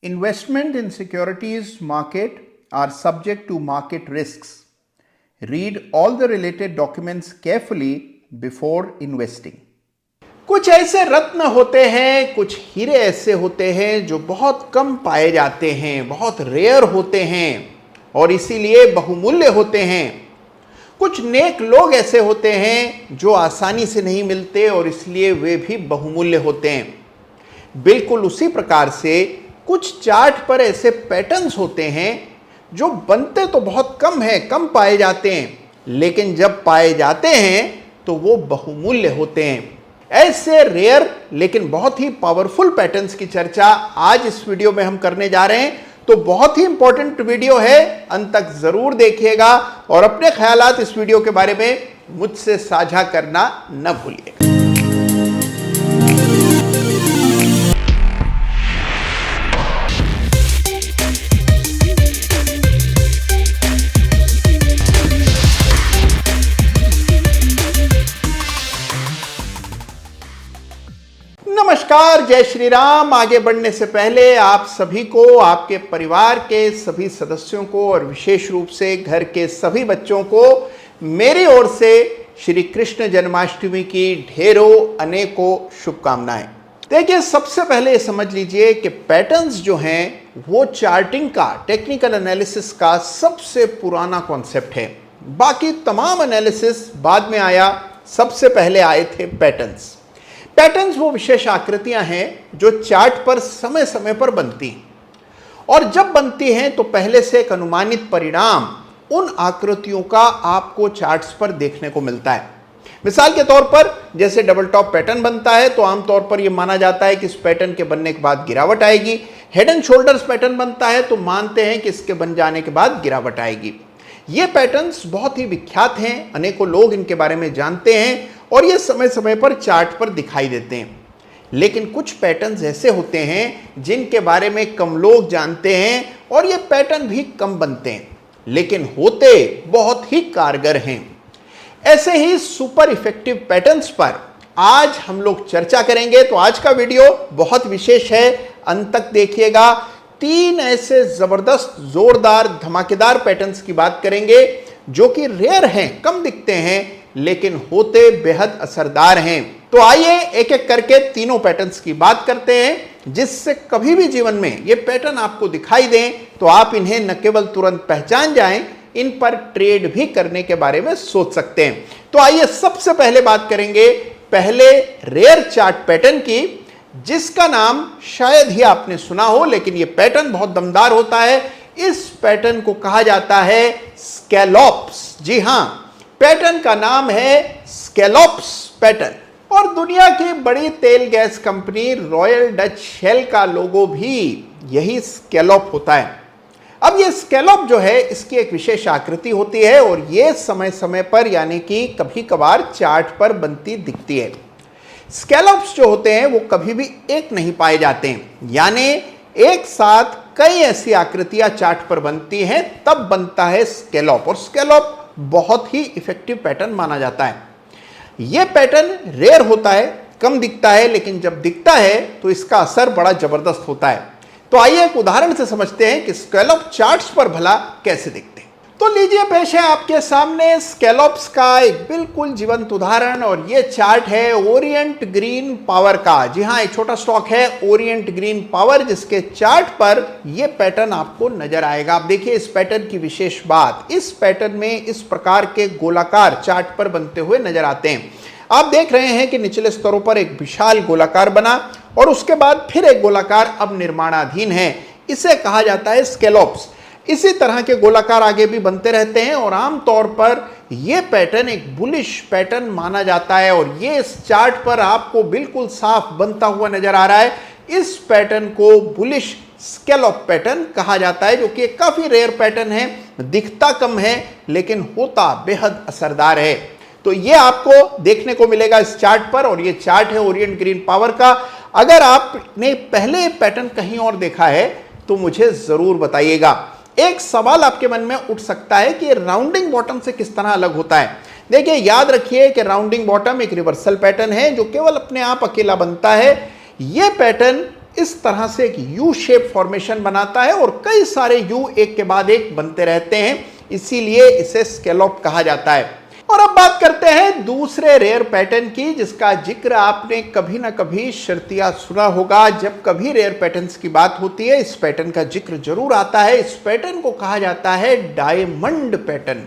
Investment in securities market are subject to market risks. Read all the related documents carefully before investing. कुछ ऐसे रत्न होते हैं, कुछ हीरे ऐसे होते हैं जो बहुत कम पाए जाते हैं, बहुत रेयर होते हैं और इसीलिए बहुमूल्य होते हैं। कुछ नेक लोग ऐसे होते हैं जो आसानी से नहीं मिलते और इसलिए वे भी बहुमूल्य होते हैं। बिल्कुल उसी प्रकार से कुछ चार्ट पर ऐसे पैटर्न्स होते हैं जो बनते तो बहुत कम है, कम पाए जाते हैं, लेकिन जब पाए जाते हैं तो वो बहुमूल्य होते हैं। ऐसे रेयर लेकिन बहुत ही पावरफुल पैटर्न्स की चर्चा आज इस वीडियो में हम करने जा रहे हैं। तो बहुत ही इंपॉर्टेंट वीडियो है, अंत तक जरूर देखिएगा और अपने ख्यालात इस वीडियो के बारे में मुझसे साझा करना न भूलिएगा। नमस्कार, जय श्री राम। आगे बढ़ने से पहले आप सभी को, आपके परिवार के सभी सदस्यों को और विशेष रूप से घर के सभी बच्चों को मेरी ओर से श्री कृष्ण जन्माष्टमी की ढेरों अनेकों शुभकामनाएं। देखिए, सबसे पहले ये समझ लीजिए कि पैटर्न्स जो हैं वो चार्टिंग का, टेक्निकल एनालिसिस का सबसे पुराना कॉन्सेप्ट है। बाकी तमाम एनालिसिस बाद में आया, सबसे पहले आए थे पैटर्न्स। पैटर्न्स वो विशेष आकृतियां हैं जो चार्ट पर समय समय पर बनती हैं और जब बनती हैं तो पहले से एक अनुमानित परिणाम उन आकृतियों का आपको चार्ट्स पर देखने को मिलता है। मिसाल के तौर पर जैसे डबल टॉप पैटर्न बनता है तो आमतौर पर यह माना जाता है कि इस पैटर्न के बनने के बाद गिरावट आएगी। हेड एंड शोल्डर्स पैटर्न बनता है तो मानते हैं कि इसके बन जाने के बाद गिरावट आएगी। ये पैटर्न्स बहुत ही विख्यात हैं, अनेकों लोग इनके बारे में जानते हैं और ये समय समय पर चार्ट पर दिखाई देते हैं। लेकिन कुछ पैटर्न्स ऐसे होते हैं जिनके बारे में कम लोग जानते हैं और ये पैटर्न भी कम बनते हैं, लेकिन होते बहुत ही कारगर हैं। ऐसे ही सुपर इफेक्टिव पैटर्न्स पर आज हम लोग चर्चा करेंगे। तो आज का वीडियो बहुत विशेष है, अंत तक देखिएगा। 3 ऐसे जबरदस्त, जोरदार, धमाकेदार पैटर्न्स की बात करेंगे जो कि रेयर हैं, कम दिखते हैं, लेकिन होते बेहद असरदार हैं। तो आइए एक एक करके तीनों पैटर्न्स की बात करते हैं, जिससे कभी भी जीवन में ये पैटर्न आपको दिखाई दें तो आप इन्हें न केवल तुरंत पहचान जाएं, इन पर ट्रेड भी करने के बारे में सोच सकते हैं। तो आइए सबसे पहले बात करेंगे पहले रेयर चार्ट पैटर्न की, जिसका नाम शायद ही आपने सुना हो, लेकिन यह पैटर्न बहुत दमदार होता है। इस पैटर्न को कहा जाता है स्कैलॉप्स। जी हां, पैटर्न का नाम है स्कैलॉप्स पैटर्न और दुनिया की बड़ी तेल gas company Royal Dutch Shell का लोगो भी यही स्कैलॉप होता है। अब ये स्कैलॉप जो है, इसकी एक विशेष आकृति होती है और ये समय समय पर, यानी कि कभी कभार चार्ट पर बनती दिखती है। स्कैलॉप्स जो होते हैं वो कभी भी एक नहीं पाए जाते हैं, यानी एक साथ कई ऐसी आकृतियां चार्ट पर बनती हैं तब बनता है स्कैलॉप। और स्कैलॉप बहुत ही इफेक्टिव पैटर्न माना जाता है। यह पैटर्न रेयर होता है, कम दिखता है, लेकिन जब दिखता है तो इसका असर बड़ा जबरदस्त होता है। तो आइए एक उदाहरण से समझते हैं कि स्कैलॉप चार्ट्स पर भला कैसे दिखते हैं। तो लीजिए, पेश है आपके सामने स्कैलॉप्स का एक बिल्कुल जीवंत उदाहरण और यह चार्ट है ओरिएंट ग्रीन पावर का। जी हां, एक छोटा स्टॉक है ओरिएंट ग्रीन पावर, जिसके चार्ट पर यह पैटर्न आपको नजर आएगा। आप देखिए इस पैटर्न की विशेष बात, इस पैटर्न में इस प्रकार के गोलाकार चार्ट पर बनते हुए नजर आते हैं। आप देख रहे हैं कि निचले स्तरों पर एक विशाल गोलाकार बना और उसके बाद फिर एक गोलाकार अब निर्माणाधीन है। इसे कहा जाता है स्कैलॉप्स। इसी तरह के गोलाकार आगे भी बनते रहते हैं और आमतौर पर यह पैटर्न एक बुलिश पैटर्न माना जाता है और ये इस चार्ट पर आपको बिल्कुल साफ बनता हुआ नजर आ रहा है। इस पैटर्न को बुलिश स्कैलॉप पैटर्न कहा जाता है, जो कि एक काफी रेयर पैटर्न है, दिखता कम है लेकिन होता बेहद असरदार है। तो ये आपको देखने को मिलेगा इस चार्ट पर और ये चार्ट है ओरिएंट ग्रीन पावर का। अगर आपने पहले पैटर्न कहीं और देखा है तो मुझे जरूर बताइएगा। एक सवाल आपके मन में उठ सकता है कि राउंडिंग बॉटम से किस तरह अलग होता है। देखिए, याद रखिए कि राउंडिंग बॉटम एक रिवर्सल पैटर्न है जो केवल अपने आप अकेला बनता है। यह पैटर्न इस तरह से एक यू शेप फॉर्मेशन बनाता है और कई सारे यू एक के बाद एक बनते रहते हैं, इसीलिए इसे स्कैलोप कहा जाता है। और अब बात करते हैं दूसरे रेयर पैटर्न की, जिसका जिक्र आपने कभी ना कभी शर्तिया सुना होगा। जब कभी रेयर पैटर्न्स की बात होती है, इस पैटर्न का जिक्र जरूर आता है। इस पैटर्न को कहा जाता है डायमंड पैटर्न।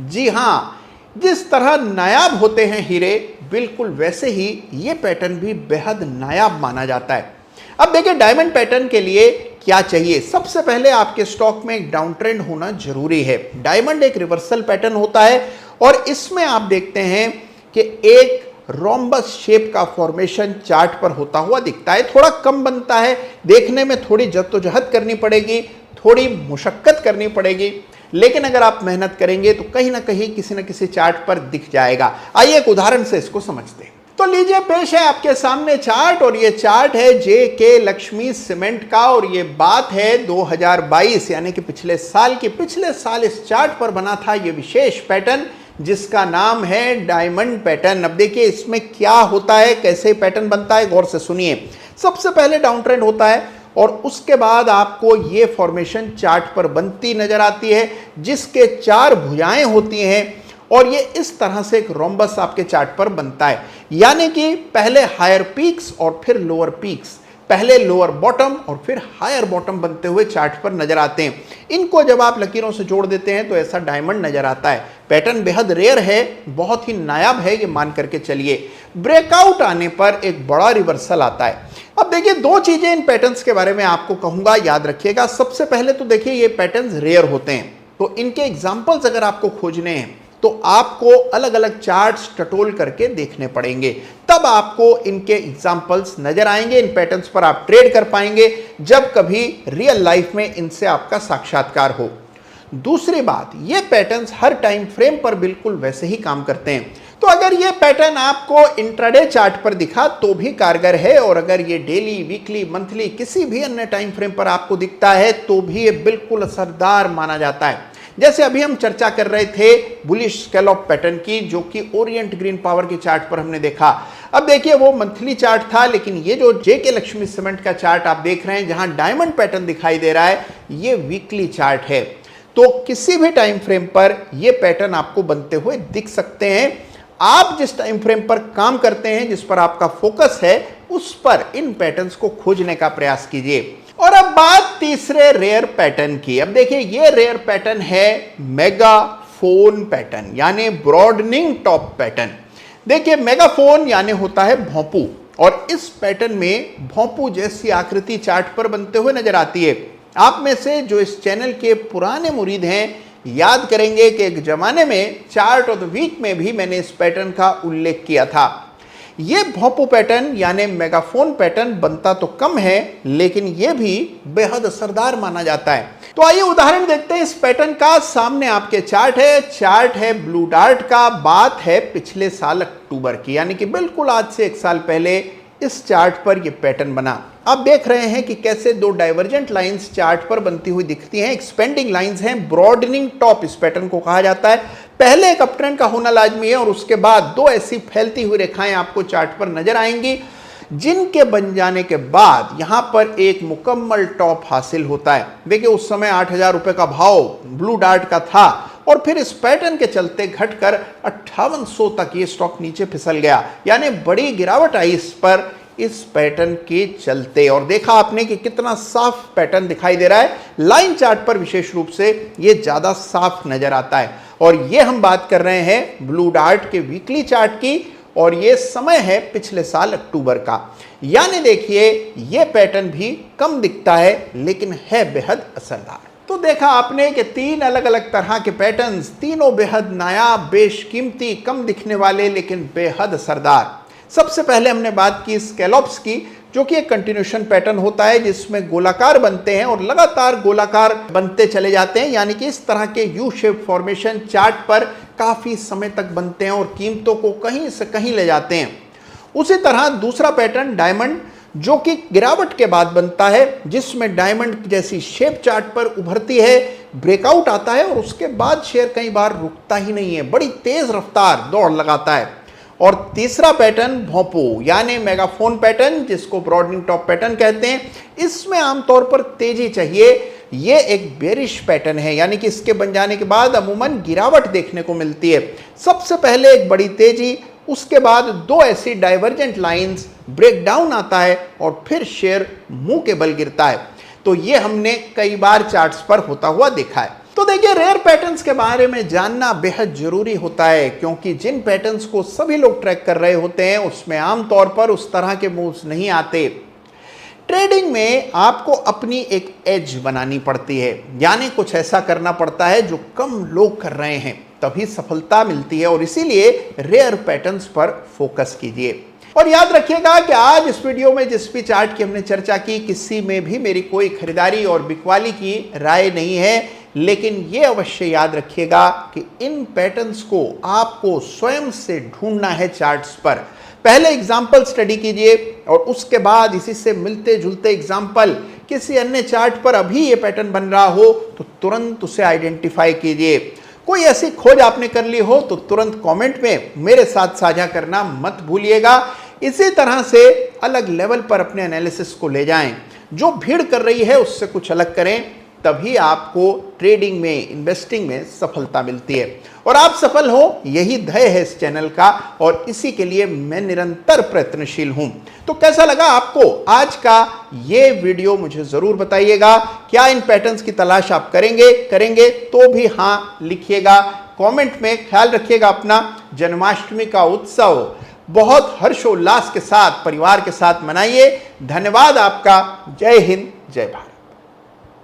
जी हाँ, जिस तरह नायाब होते हैं हीरे, बिल्कुल वैसे ही ये पैटर्न भी बेहद नायाब माना जाता है। अब देखिए, डायमंड पैटर्न के लिए क्या चाहिए। सबसे पहले आपके स्टॉक में एक डाउन ट्रेंड होना जरूरी है। डायमंड एक रिवर्सल पैटर्न होता है और इसमें आप देखते हैं कि एक रोम्बस शेप का फॉर्मेशन चार्ट पर होता हुआ दिखता है। थोड़ा कम बनता है, देखने में थोड़ी जद्दोजहद करनी पड़ेगी, थोड़ी मुशक्कत करनी पड़ेगी, लेकिन अगर आप मेहनत करेंगे तो कहीं ना कहीं किसी न किसी चार्ट पर दिख जाएगा। आइए एक उदाहरण से इसको समझते हैं। तो लीजिए, पेश है आपके सामने चार्ट, और ये चार्ट है जे.के. लक्ष्मी सीमेंट का, और ये बात है 2022 यानी कि पिछले साल की। पिछले साल इस चार्ट पर बना था ये विशेष पैटर्न, जिसका नाम है डायमंड पैटर्न। अब देखिए इसमें क्या होता है, कैसे पैटर्न बनता है, गौर से सुनिए। सबसे पहले डाउन ट्रेंड होता है और उसके बाद आपको ये फॉर्मेशन चार्ट पर बनती नजर आती है, जिसके 4 भुजाएं होती हैं और ये इस तरह से एक रोम्बस आपके चार्ट पर बनता है। यानी कि पहले हायर पीक्स और फिर लोअर पीक्स, पहले लोअर बॉटम और फिर हायर बॉटम बनते हुए चार्ट पर नजर आते हैं। इनको जब आप लकीरों से जोड़ देते हैं तो ऐसा डायमंड नजर आता है। पैटर्न बेहद रेयर है, बहुत ही नायाब है, ये मान करके चलिए। ब्रेकआउट आने पर एक बड़ा रिवर्सल आता है। अब देखिए, 2 चीजें इन पैटर्न्स के बारे में आपको कहूंगा, याद रखिएगा। सबसे पहले तो देखिए, ये पैटर्न्स रेयर होते हैं, तो इनके एग्जाम्पल्स अगर आपको खोजने हैं तो आपको अलग अलग चार्ट्स टटोल करके देखने पड़ेंगे, तब आपको इनके एग्जाम्पल्स नजर आएंगे। इन पैटर्न्स पर आप ट्रेड कर पाएंगे जब कभी रियल लाइफ में इनसे आपका साक्षात्कार हो। दूसरी बात, ये पैटर्न्स हर टाइम फ्रेम पर बिल्कुल वैसे ही काम करते हैं। तो अगर ये पैटर्न आपको इंट्राडे चार्ट पर दिखा तो भी कारगर है, और अगर ये डेली, वीकली, मंथली किसी भी अन्य टाइम फ्रेम पर आपको दिखता है तो भी ये बिल्कुल असरदार माना जाता है। जैसे अभी हम चर्चा कर रहे थे बुलिश स्कैलोप पैटर्न की, जो कि ओरिएंट ग्रीन पावर के चार्ट पर हमने देखा। अब देखिए, वो मंथली चार्ट था, लेकिन ये जो जे.के. लक्ष्मी सीमेंट का चार्ट आप देख रहे हैं, जहां डायमंड पैटर्न दिखाई दे रहा है, ये वीकली चार्ट है। तो किसी भी टाइम फ्रेम पर ये पैटर्न आपको बनते हुए दिख सकते हैं। आप जिस टाइम फ्रेम पर काम करते हैं, जिस पर आपका फोकस है, उस पर इन पैटर्न्स को खोजने का प्रयास कीजिए। और अब बात तीसरे रेयर पैटर्न की। अब देखिए, ये रेयर पैटर्न है मेगाफोन पैटर्न, यानी ब्रॉडनिंग टॉप पैटर्न। देखिए, मेगाफोन यानी होता है भोंपू, और इस पैटर्न में भोंपू जैसी आकृति चार्ट पर बनते हुए नजर आती है। आप में से जो इस चैनल के पुराने मुरीद हैं, याद करेंगे कि एक जमाने में चार्ट ऑफ द वीक में भी मैंने इस पैटर्न का उल्लेख किया था। ये भोंपू पैटर्न यानी मेगाफोन पैटर्न बनता तो कम है, लेकिन यह भी बेहद असरदार माना जाता है। तो आइए उदाहरण देखते हैं इस पैटर्न का। सामने आपके चार्ट है ब्लू डार्ट का। बात है पिछले साल अक्टूबर की, यानी कि बिल्कुल आज से 1 साल पहले इस चार्ट पर यह पैटर्न बना। आप देख रहे हैं कि कैसे 2 डाइवर्जेंट लाइंस चार्ट पर बनती हुई दिखती हैं। एक्सपेंडिंग लाइंस हैं, ब्रॉडनिंग टॉप इस पैटर्न को कहा जाता है। पहले एक अपट्रेंड का होना लाजमी है और उसके बाद 2 ऐसी फैलती हुई रेखाएं आपको चार्ट पर नजर आएंगी, जिनके बन जाने के बाद यहां पर एक मुकम्मल टॉप हासिल होता है। देखिए, उस समय 8,000 रुपए का भाव ब्लू डार्ट का था, और फिर इस पैटर्न के चलते घटकर 5800 तक ये स्टॉक नीचे फिसल गया, यानी बड़ी गिरावट आई इस पर इस पैटर्न के चलते। और देखा आपने कि कितना साफ पैटर्न दिखाई दे रहा है। लाइन चार्ट पर विशेष रूप से ये ज्यादा साफ नजर आता है, और ये हम बात कर रहे हैं ब्लू डार्ट के वीकली चार्ट की, और ये समय है पिछले साल अक्टूबर का। यानी देखिए, ये पैटर्न भी कम दिखता है, लेकिन है बेहद असरदार। तो देखा आपने कि 3 अलग अलग तरह के पैटर्न्स, तीनों बेहद नायाब, बेशकीमती, कम दिखने वाले, लेकिन बेहद असरदार। सबसे पहले हमने बात की स्कैलोप्स की, जो कि एक कंटिन्यूशन पैटर्न होता है, जिसमें गोलाकार बनते हैं और लगातार गोलाकार बनते चले जाते हैं, यानी कि इस तरह के यू शेप फॉर्मेशन चार्ट पर काफी समय तक बनते हैं और कीमतों को कहीं से कहीं ले जाते हैं। उसी तरह दूसरा पैटर्न डायमंड, जो कि गिरावट के बाद बनता है, जिसमें डायमंड जैसी शेप चार्ट पर उभरती है, ब्रेकआउट आता है और उसके बाद शेयर कई बार रुकता ही नहीं है, बड़ी तेज रफ्तार दौड़ लगाता है। और तीसरा पैटर्न भोंपू यानी मेगाफोन पैटर्न, जिसको ब्रॉडनिंग टॉप पैटर्न कहते हैं। इसमें आमतौर पर तेजी चाहिए। ये एक बेरिश पैटर्न है, यानी कि इसके बन जाने के बाद अमूमन गिरावट देखने को मिलती है। सबसे पहले एक बड़ी तेजी, उसके बाद दो ऐसी डाइवर्जेंट लाइंस, ब्रेकडाउन आता है और फिर शेयर मुंह के बल गिरता है। तो ये हमने कई बार चार्ट्स पर होता हुआ देखा है। तो देखिए, रेयर पैटर्न्स के बारे में जानना बेहद जरूरी होता है, क्योंकि जिन पैटर्न्स को सभी लोग ट्रैक कर रहे होते हैं उसमें आमतौर पर उस तरह के मूव्स नहीं आते। ट्रेडिंग में आपको अपनी एक एज बनानी पड़ती है, यानी कुछ ऐसा करना पड़ता है जो कम लोग कर रहे हैं, तभी सफलता मिलती है। और इसीलिए रेयर पैटर्न्स पर फोकस कीजिए। और याद रखिएगा कि आज इस वीडियो में जिस भी चार्ट की हमने चर्चा की, किसी में भी मेरी कोई खरीदारी और बिकवाली की राय नहीं है, लेकिन यह अवश्य याद रखिएगा कि इन पैटर्न्स को आपको स्वयं से ढूंढना है चार्ट्स पर। पहले एग्जाम्पल स्टडी कीजिए और उसके बाद इसी से मिलते जुलते एग्जाम्पल किसी अन्य चार्ट पर अभी ये पैटर्न बन रहा हो तो तुरंत उसे आइडेंटिफाई कीजिए। कोई ऐसी खोज आपने कर ली हो तो तुरंत कमेंट में मेरे साथ साझा करना मत भूलिएगा। इसी तरह से अलग लेवल पर अपने एनालिसिस को ले जाएं। जो भीड़ कर रही है उससे कुछ अलग करें, तभी आपको ट्रेडिंग में, इन्वेस्टिंग में सफलता मिलती है। और आप सफल हो, यही ध्येय है इस चैनल का, और इसी के लिए मैं निरंतर प्रयत्नशील हूं। तो कैसा लगा आपको आज का ये वीडियो, मुझे जरूर बताइएगा। क्या इन पैटर्न्स की तलाश आप करेंगे तो भी हाँ लिखिएगा कमेंट में। ख्याल रखिएगा अपना। जन्माष्टमी का उत्सव बहुत हर्षोल्लास के साथ परिवार के साथ मनाइए। धन्यवाद आपका। जय हिंद, जय भारत।